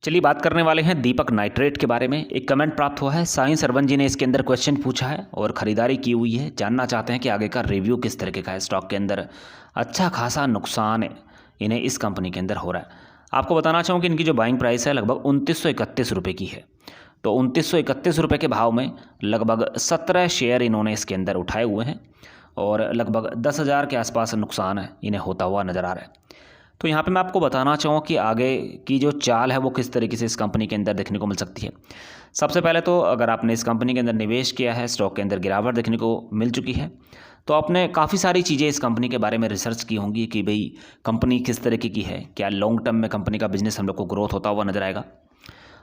चलिए बात करने वाले हैं दीपक नाइट्रेट के बारे में। एक कमेंट प्राप्त हुआ है, साईं सरवन जी ने इसके अंदर क्वेश्चन पूछा है और ख़रीदारी की हुई है। जानना चाहते हैं कि आगे का रिव्यू किस तरीके का है। स्टॉक के अंदर अच्छा खासा नुकसान इन्हें इस कंपनी के अंदर हो रहा है। आपको बताना चाहूँ कि इनकी जो बाइंग प्राइस है लगभग 2931 रुपये की है। तो 2931 रुपये के भाव में लगभग 17 शेयर इन्होंने इसके अंदर उठाए हुए हैं और लगभग 10,000 के आसपास नुकसान है इन्हें होता हुआ नज़र आ रहा है। तो यहाँ पे मैं आपको बताना चाहूँ कि आगे की जो चाल है वो किस तरीके से इस कंपनी के अंदर देखने को मिल सकती है। सबसे पहले तो अगर आपने इस कंपनी के अंदर निवेश किया है, स्टॉक के अंदर गिरावट देखने को मिल चुकी है, तो आपने काफ़ी सारी चीज़ें इस कंपनी के बारे में रिसर्च की होंगी कि भाई कंपनी किस तरीके की है, क्या लॉन्ग टर्म में कंपनी का बिजनेस हम लोग को ग्रोथ होता हुआ नजर आएगा।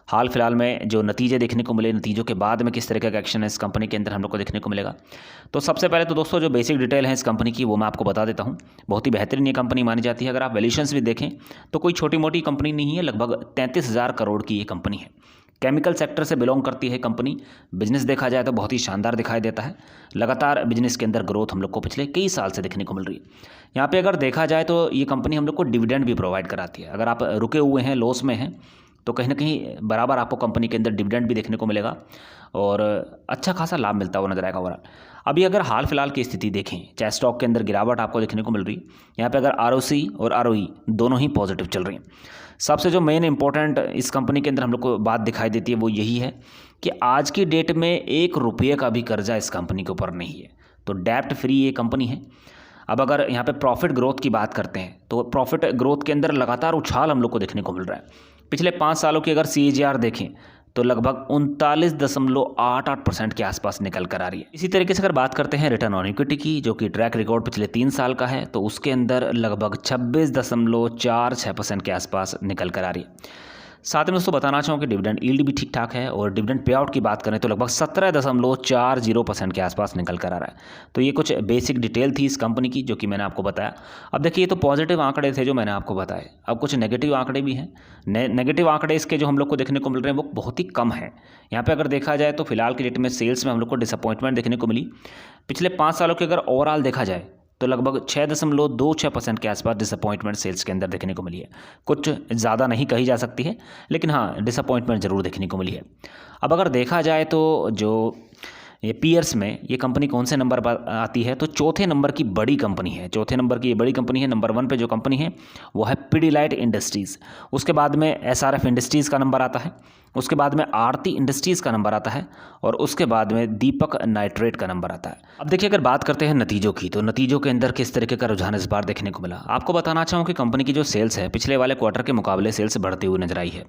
हाल फिलहाल में जो नतीजे देखने को मिले, नतीजों के बाद में किस तरीके का एक्शन है इस कंपनी के अंदर हम लोग को देखने को मिलेगा। तो सबसे पहले तो दोस्तों जो बेसिक डिटेल है इस कंपनी की वो मैं आपको बता देता हूँ। बहुत ही बेहतरीन ये कंपनी मानी जाती है। अगर आप वैल्यूएशंस भी देखें तो कोई छोटी मोटी कंपनी नहीं है, लगभग 33,000 करोड़ की ये कंपनी है। केमिकल सेक्टर से बिलोंग करती है कंपनी। बिजनेस देखा जाए तो बहुत ही शानदार दिखाई देता है। लगातार बिजनेस के अंदर ग्रोथ हम लोग को पिछले कई साल से देखने को मिल रही है। यहाँ पे अगर देखा जाए तो ये कंपनी हम लोग को डिविडेंड भी प्रोवाइड कराती है। अगर आप रुके हुए हैं, लॉस में हैं, तो कहीं ना कहीं बराबर आपको कंपनी के अंदर डिविडेंड भी देखने को मिलेगा और अच्छा खासा लाभ मिलता हुआ नजर आएगा ओवरऑल। अभी अगर हाल फिलहाल की स्थिति देखें, चाहे स्टॉक के अंदर गिरावट आपको देखने को मिल रही है, यहाँ पे अगर आरओसी और आरओई दोनों ही पॉजिटिव चल रही हैं। सबसे जो मेन इंपॉर्टेंट इस कंपनी के अंदर हम लोग को बात दिखाई देती है वो यही है कि आज की डेट में 1 रुपये का भी कर्जा इस कंपनी के ऊपर नहीं है। तो डेप्ट फ्री ये कंपनी है। अब अगर यहाँ पे प्रॉफिट ग्रोथ की बात करते हैं तो प्रॉफिट ग्रोथ के अंदर लगातार उछाल हम लोग को देखने को मिल रहा है। पिछले 5 सालों की अगर CAGR देखें तो लगभग 39.88% के आसपास निकल कर आ रही है। इसी तरीके से अगर बात करते हैं रिटर्न ऑन इक्विटी की, जो कि ट्रैक रिकॉर्ड पिछले 3 साल का है, तो उसके अंदर लगभग 26.46% के आसपास निकल कर आ रही है। साथ में दोस्तों बताना चाहूँ कि डिविडेंड यील्ड भी ठीक ठाक है और डिविडेंड पे आउट की बात करें तो लगभग 17.40% के आसपास निकल कर आ रहा है। तो ये कुछ बेसिक डिटेल थी इस कंपनी की जो कि मैंने आपको बताया। अब देखिए, ये तो पॉजिटिव आंकड़े थे जो मैंने आपको बताए। अब कुछ नेगेटिव आंकड़े भी हैं। नेगेटिव आंकड़े इसके जो हम लोग को देखने को मिल रहे हैं वो बहुत ही कम है। यहाँ पर अगर देखा जाए तो फिलहाल की डेट में सेल्स में हम लोग को डिसअपॉइंटमेंट देखने को मिली। पिछले 5 सालों की अगर ओवरऑल देखा जाए तो लगभग 6.26% के आसपास डिसअपॉइंटमेंट सेल्स के अंदर देखने को मिली है। कुछ ज़्यादा नहीं कही जा सकती है, लेकिन हाँ डिसअपॉइंटमेंट ज़रूर देखने को मिली है। अब अगर देखा जाए तो जो ये पीयर्स में ये कंपनी कौन से नंबर पर आती है, तो चौथे नंबर की बड़ी कंपनी है। चौथे नंबर की ये बड़ी कंपनी है। नंबर 1 पे जो कंपनी है वो है पिडिलाइट इंडस्ट्रीज़। उसके बाद में SRF इंडस्ट्रीज़ का नंबर आता है। उसके बाद में आरती इंडस्ट्रीज़ का नंबर आता है और उसके बाद में दीपक नाइट्रेट का नंबर आता है। अब देखिए, अगर बात करते हैं नतीजों की, तो नतीजों के अंदर किस तरीके का रुझान इस बार देखने को मिला। आपको बताना चाहूँ कि कंपनी की जो सेल्स है पिछले वाले क्वार्टर के मुकाबले सेल्स बढ़ती हुई नजर आई है।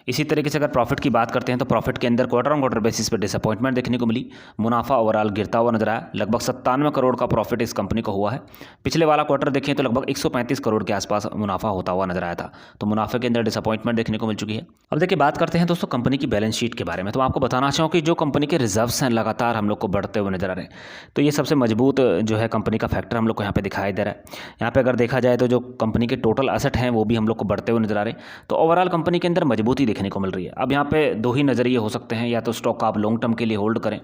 इसी तरीके से अगर प्रॉफिट की बात करते हैं तो प्रॉफिट के अंदर क्वार्टर ऑन क्वार्टर बेसिस पर डिसअपॉइंटमेंट देखने को मिली। मुनाफा ओवरऑल गिरता हुआ नजर आया। लगभग 97 करोड़ का प्रॉफिट इस कंपनी को हुआ है। पिछले वाला क्वार्टर देखें तो लगभग 135 करोड़ के आसपास मुनाफा होता हुआ नजर आया था। तो मुनाफे के अंदर डिसअपॉइंटमेंट देखने को मिल चुकी है। अब देखिए, बात करते हैं दोस्तों कंपनी की बैलेंस शीट के बारे में। तो आपको बताना चाहूँ कि जो कंपनी के रिजर्व्स हैं लगातार हम लोग को बढ़ते हुए नजर आ रहे हैं। तो ये सबसे मजबूत जो है कंपनी का फैक्टर हम लोग को यहाँ पे दिखाई दे रहा है। यहाँ पे अगर देखा जाए तो जो कंपनी के टोटल एसेट हैं वो भी हम लोग को बढ़ते हुए नजर आ रहे हैं। तो ओवरऑल कंपनी के अंदर मजबूती देखने को मिल रही है। अब यहाँ पे 2 ही नज़रिए हो सकते हैं, या तो स्टॉक आप लॉन्ग टर्म के लिए होल्ड करें,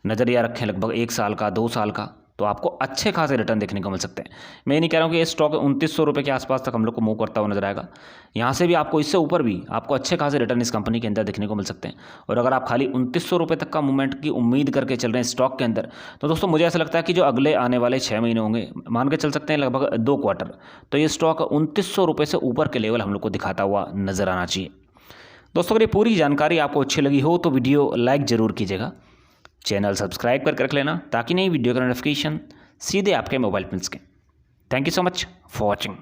नज़रिया रखें लगभग 1 साल का, 2 साल का, तो आपको अच्छे खासे रिटर्न देखने को मिल सकते हैं। मैं नहीं कह रहा हूँ कि ये स्टॉक 2900 रुपये के आसपास तक हम लोग को मूव करता हुआ नजर आएगा। यहाँ से भी आपको, इससे ऊपर भी आपको अच्छे खासे रिटर्न इस कंपनी के अंदर देखने को मिल सकते हैं। और अगर आप खाली 2900 रुपये तक का मूवमेंट की उम्मीद करके चल रहे हैं स्टॉक के अंदर, तो दोस्तों मुझे ऐसा लगता है कि जो अगले आने वाले 6 महीने होंगे, मान के चल सकते हैं लगभग 2 क्वार्टर, तो ये स्टॉक 2900 रुपये से ऊपर के लेवल हम लोग को दिखाता हुआ नजर आना चाहिए। दोस्तों अगर ये पूरी जानकारी आपको अच्छी लगी हो तो वीडियो लाइक ज़रूर कीजिएगा। चैनल सब्सक्राइब करके रख लेना ताकि नई वीडियो का नोटिफिकेशन सीधे आपके मोबाइल पर मिल सके। Thank you so much for watching.